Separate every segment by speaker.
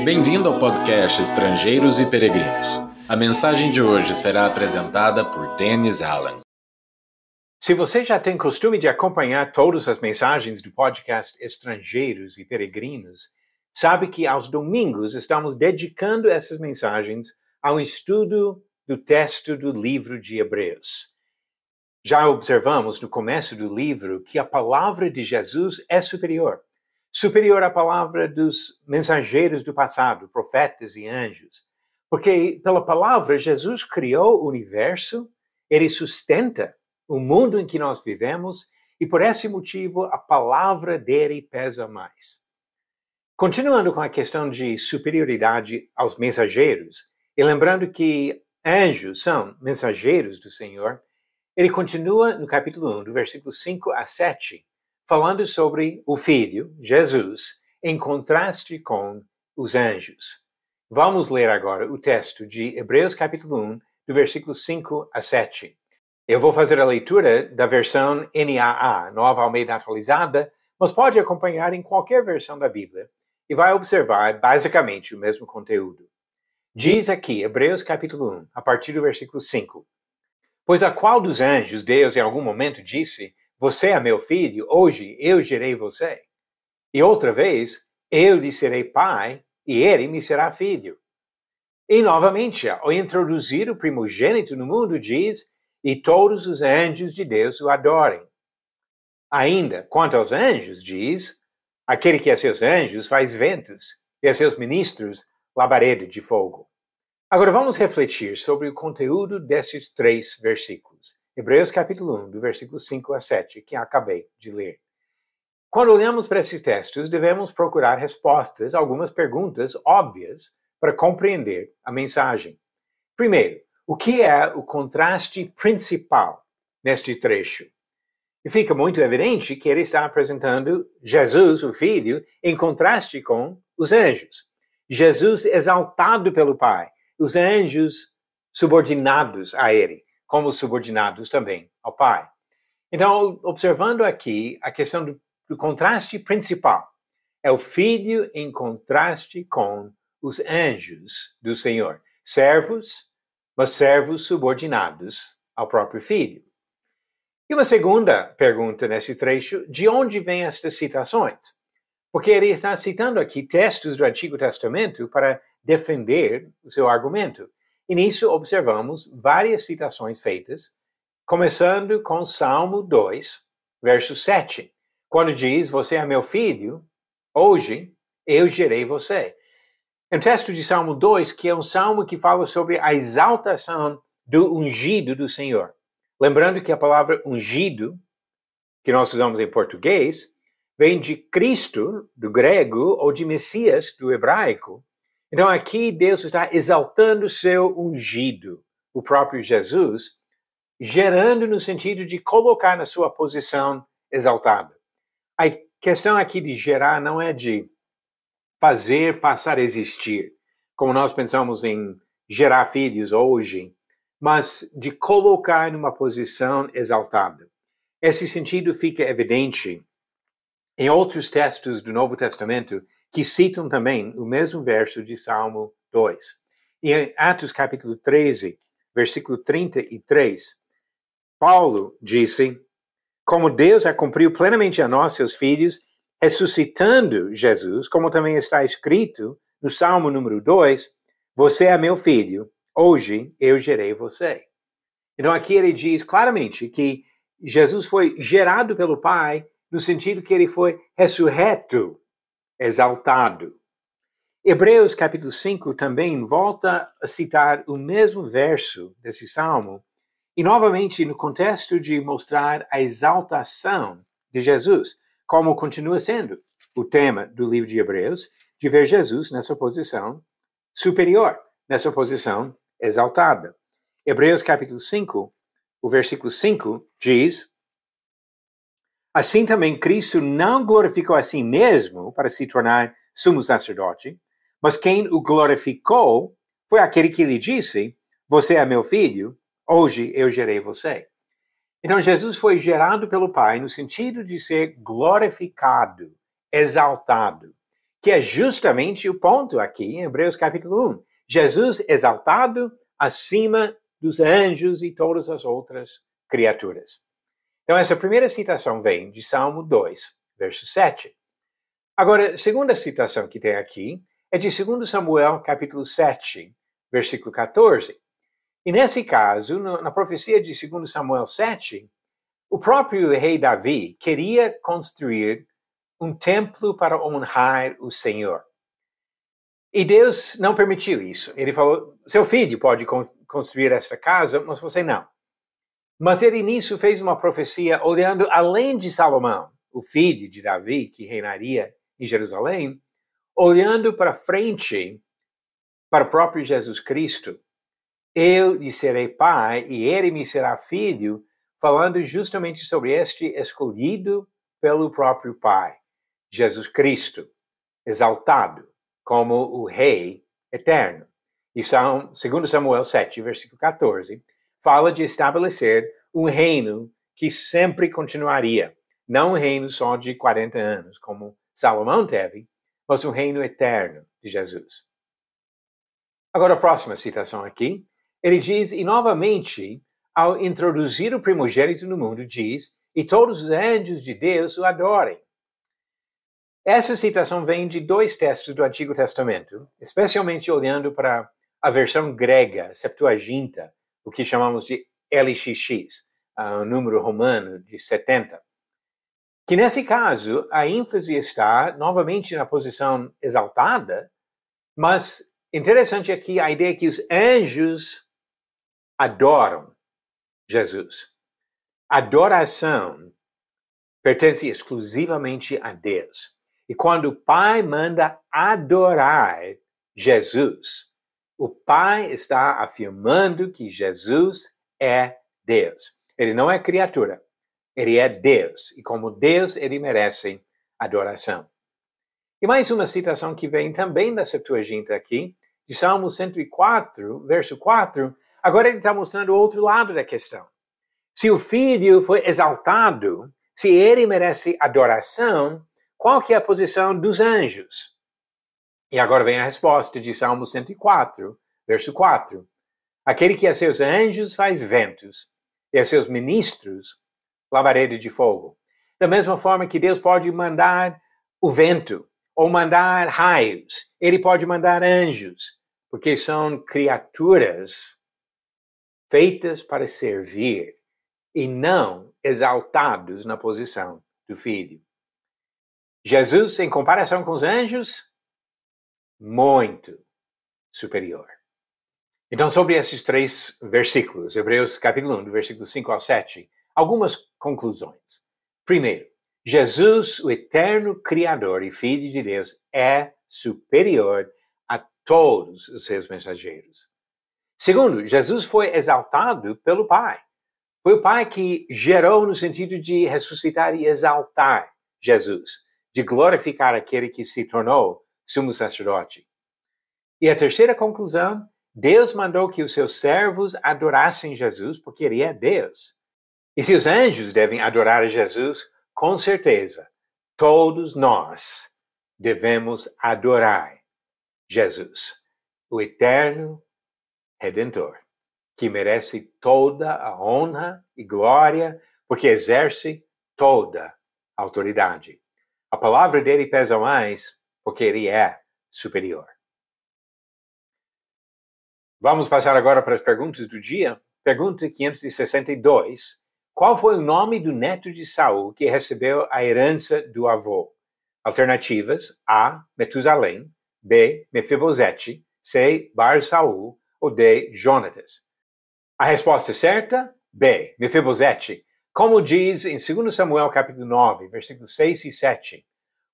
Speaker 1: Bem-vindo ao podcast Estrangeiros e Peregrinos. A mensagem de hoje será apresentada por Dennis Allen.
Speaker 2: Se você já tem costume de acompanhar todas as mensagens do podcast Estrangeiros e Peregrinos, sabe que aos domingos estamos dedicando essas mensagens ao estudo do texto do livro de Hebreus. Já observamos no começo do livro que a palavra de Jesus é superior à palavra dos mensageiros do passado, profetas e anjos. Porque pela palavra Jesus criou o universo, ele sustenta o mundo em que nós vivemos e por esse motivo a palavra dele pesa mais. Continuando com a questão de superioridade aos mensageiros, e lembrando que anjos são mensageiros do Senhor, ele continua no capítulo 1, do versículo 5 a 7, falando sobre o Filho, Jesus, em contraste com os anjos. Vamos ler agora o texto de Hebreus capítulo 1, do versículo 5 a 7. Eu vou fazer a leitura da versão NAA, Nova Almeida Atualizada, mas pode acompanhar em qualquer versão da Bíblia e vai observar basicamente o mesmo conteúdo. Diz aqui, Hebreus capítulo 1, a partir do versículo 5. Pois a qual dos anjos Deus em algum momento disse: você é meu filho, hoje eu gerei você. E outra vez, eu lhe serei pai, e ele me será filho. E novamente, ao introduzir o primogênito no mundo, diz: e todos os anjos de Deus o adorem. Ainda, quanto aos anjos, diz: aquele que a seus anjos faz ventos, e a seus ministros labareda de fogo. Agora vamos refletir sobre o conteúdo desses 3 versículos. Hebreus capítulo 1, do versículo 5 a 7, que acabei de ler. Quando olhamos para esses textos, devemos procurar respostas a algumas perguntas óbvias para compreender a mensagem. Primeiro, o que é o contraste principal neste trecho? E fica muito evidente que ele está apresentando Jesus, o Filho, em contraste com os anjos. Jesus exaltado pelo Pai, os anjos subordinados a ele, como subordinados também ao Pai. Então, observando aqui a questão do contraste principal, é o Filho em contraste com os anjos do Senhor. Servos, mas servos subordinados ao próprio Filho. E uma segunda pergunta nesse trecho, de onde vêm estas citações? Porque ele está citando aqui textos do Antigo Testamento para defender o seu argumento. E nisso observamos várias citações feitas, começando com Salmo 2, verso 7, quando diz: você é meu filho, hoje eu gerei você. É um texto de Salmo 2, que é um salmo que fala sobre a exaltação do ungido do Senhor. Lembrando que a palavra ungido, que nós usamos em português, vem de Cristo, do grego, ou de Messias, do hebraico. Então aqui Deus está exaltando seu ungido, o próprio Jesus, gerando no sentido de colocar na sua posição exaltada. A questão aqui de gerar não é de fazer passar a existir, como nós pensamos em gerar filhos hoje, mas de colocar numa posição exaltada. Esse sentido fica evidente em outros textos do Novo Testamento que citam também o mesmo verso de Salmo 2. E em Atos capítulo 13, versículo 33, Paulo disse: como Deus a cumpriu plenamente a nós, seus filhos, ressuscitando Jesus, como também está escrito no Salmo número 2, você é meu filho, hoje eu gerei você. Então aqui ele diz claramente que Jesus foi gerado pelo Pai, no sentido que ele foi ressurreto, exaltado. Hebreus capítulo 5 também volta a citar o mesmo verso desse salmo, e novamente no contexto de mostrar a exaltação de Jesus, como continua sendo o tema do livro de Hebreus, de ver Jesus nessa posição superior, nessa posição exaltada. Hebreus capítulo 5, o versículo 5 diz: assim também Cristo não glorificou a si mesmo para se tornar sumo sacerdote, mas quem o glorificou foi aquele que lhe disse: você é meu filho, hoje eu gerei você. Então Jesus foi gerado pelo Pai no sentido de ser glorificado, exaltado, que é justamente o ponto aqui em Hebreus capítulo 1. Jesus exaltado acima dos anjos e todas as outras criaturas. Então, essa primeira citação vem de Salmo 2, verso 7. Agora, a segunda citação que tem aqui é de 2 Samuel, capítulo 7, versículo 14. E nesse caso, na profecia de 2 Samuel 7, o próprio rei Davi queria construir um templo para honrar o Senhor. E Deus não permitiu isso. Ele falou, seu filho pode construir esta casa, mas você não. Mas ele nisso fez uma profecia olhando além de Salomão, o filho de Davi, que reinaria em Jerusalém, olhando para frente, para o próprio Jesus Cristo. Eu lhe serei pai e ele me será filho, falando justamente sobre este escolhido pelo próprio Pai, Jesus Cristo, exaltado como o Rei eterno. E 2 Samuel 7, versículo 14, fala de estabelecer um reino que sempre continuaria. Não um reino só de 40 anos, como Salomão teve, mas um reino eterno de Jesus. Agora, a próxima citação aqui, ele diz, e novamente, ao introduzir o primogênito no mundo, diz, e todos os anjos de Deus o adorem. Essa citação vem de 2 textos do Antigo Testamento, especialmente olhando para a versão grega, Septuaginta, o que chamamos de LXX, o número romano de 70. Que nesse caso, a ênfase está novamente na posição exaltada, mas interessante aqui a ideia que os anjos adoram Jesus. Adoração pertence exclusivamente a Deus. E quando o Pai manda adorar Jesus, o Pai está afirmando que Jesus é Deus. Ele não é criatura, ele é Deus. E como Deus, ele merece adoração. E mais uma citação que vem também da Septuaginta aqui, de Salmo 104, verso 4, agora ele está mostrando o outro lado da questão. Se o Filho foi exaltado, se ele merece adoração, qual que é a posição dos anjos? E agora vem a resposta de Salmo 104, verso 4. Aquele que a seus anjos faz ventos, e a seus ministros labareda de fogo. Da mesma forma que Deus pode mandar o vento, ou mandar raios, ele pode mandar anjos, porque são criaturas feitas para servir e não exaltados na posição do Filho. Jesus, em comparação com os anjos, muito superior. Então, sobre esses 3 versículos, Hebreus capítulo 1, do versículo 5 ao 7, algumas conclusões. Primeiro, Jesus, o eterno Criador e Filho de Deus, é superior a todos os seus mensageiros. Segundo, Jesus foi exaltado pelo Pai. Foi o Pai que gerou no sentido de ressuscitar e exaltar Jesus, de glorificar aquele que se tornou sumo sacerdote. E a terceira conclusão, Deus mandou que os seus servos adorassem Jesus porque ele é Deus. E se os anjos devem adorar a Jesus, com certeza, todos nós devemos adorar Jesus, o eterno Redentor, que merece toda a honra e glória, porque exerce toda a autoridade. A palavra dele pesa mais, porque ele é superior. Vamos passar agora para as perguntas do dia. Pergunta 562. Qual foi o nome do neto de Saul que recebeu a herança do avô? Alternativas: A. Metusalém, B. Mefibosete, C. Bar-Saul ou D. Jonatas. A resposta certa? B. Mefibosete. Como diz em 2 Samuel capítulo 9, versículos 6 e 7.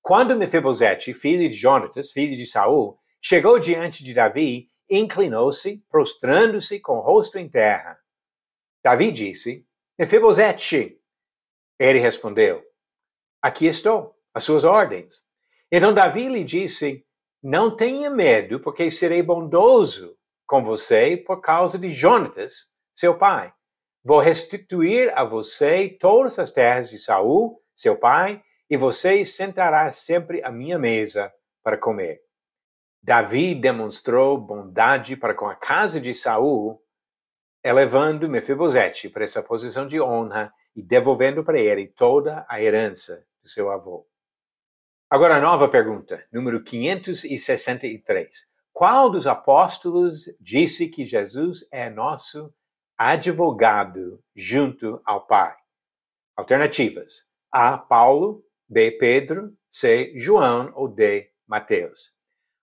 Speaker 2: Quando Mefibosete, filho de Jonatas, filho de Saul, chegou diante de Davi, inclinou-se, prostrando-se com o rosto em terra. Davi disse, Mefibosete. Ele respondeu, aqui estou, às suas ordens. Então Davi lhe disse, não tenha medo, porque serei bondoso com você por causa de Jonatas, seu pai. Vou restituir a você todas as terras de Saul, seu pai, e você sentará sempre à minha mesa para comer. Davi demonstrou bondade para com a casa de Saul, elevando Mefibosete para essa posição de honra e devolvendo para ele toda a herança do seu avô. Agora a nova pergunta, número 563. Qual dos apóstolos disse que Jesus é nosso advogado junto ao Pai? Alternativas. A. Paulo, B. Pedro, C. João ou D. Mateus.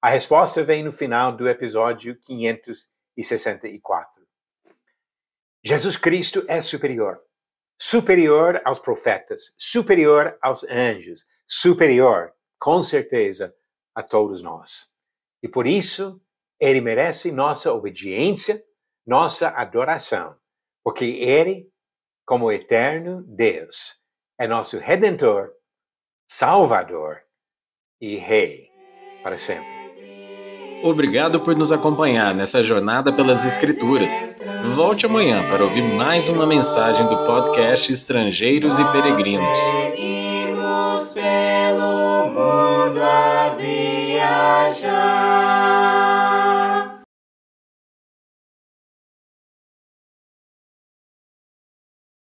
Speaker 2: A resposta vem no final do episódio 564. Jesus Cristo é superior. Superior aos profetas, superior aos anjos, superior, com certeza, a todos nós. E por isso, ele merece nossa obediência, nossa adoração, porque ele, como eterno Deus, é nosso Redentor, Salvador e Rei para sempre.
Speaker 1: Obrigado por nos acompanhar nessa jornada pelas Escrituras. Volte amanhã para ouvir mais uma mensagem do podcast Estrangeiros e Peregrinos.
Speaker 3: Seguimos pelo mundo.